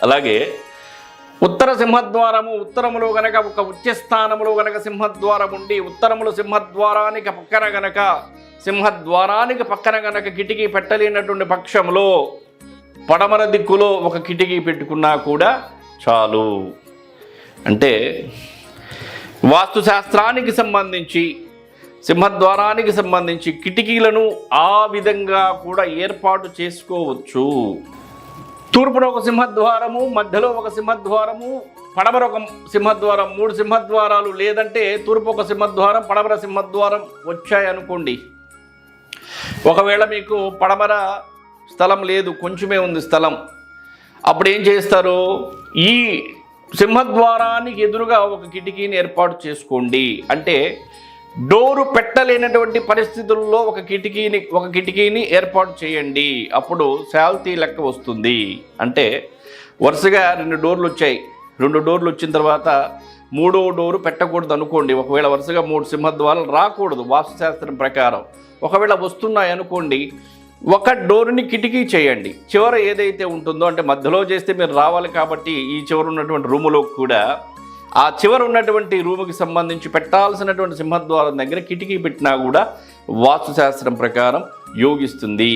అలాగే ఉత్తర సింహద్వారము, ఉత్తరములో గనక ఒక ఉచ్చస్థానములో గనక సింహద్వారం ఉండి ఉత్తరములు సింహద్వారానికి పక్కన గనక కిటికీ పెట్టలేనటువంటి పక్షంలో పడమర దిక్కులో ఒక కిటికీ పెట్టుకున్నా కూడా చాలు. అంటే వాస్తుశాస్త్రానికి సంబంధించి సింహద్వారానికి సంబంధించి కిటికీలను ఆ విధంగా కూడా ఏర్పాటు చేసుకోవచ్చు. తూర్పున ఒక సింహద్వారము, మధ్యలో ఒక సింహద్వారము, పడమర ఒక సింహద్వారం, 3 సింహద్వారాలు, లేదంటే తూర్పు ఒక సింహద్వారం, పడమర సింహద్వారం వచ్చాయనుకోండి. ఒకవేళ మీకు పడమర స్థలం లేదు, కొంచెమే ఉంది స్థలం, అప్పుడు ఏం చేస్తారు? ఈ సింహద్వారానికి ఎదురుగా ఒక కిటికీని ఏర్పాటు చేసుకోండి. అంటే డోరు పెట్టలేనటువంటి పరిస్థితుల్లో ఒక కిటికీని ఏర్పాటు చేయండి. అప్పుడు శాల్తీ లెక్క వస్తుంది. అంటే వరుసగా 2 డోర్లు వచ్చాయి, 2 డోర్లు వచ్చిన తర్వాత 3వ డోరు పెట్టకూడదు అనుకోండి. ఒకవేళ వరుసగా 3 సింహద్వారాలు రాకూడదు వాస్తుశాస్త్రం ప్రకారం. ఒకవేళ వస్తున్నాయి అనుకోండి, ఒక డోరుని కిటికీ చేయండి. చివర ఏదైతే ఉంటుందో, అంటే మధ్యలో చేస్తే మీరు రావాలి కాబట్టి ఈ చివర ఉన్నటువంటి రూములో కూడా ఆ చివర ఉన్నటువంటి రూముకి సంబంధించి పెట్టాల్సినటువంటి సింహద్వారం దగ్గర కిటికీ పెట్టినా కూడా వాస్తుశాస్త్రం ప్రకారం యోగిస్తుంది.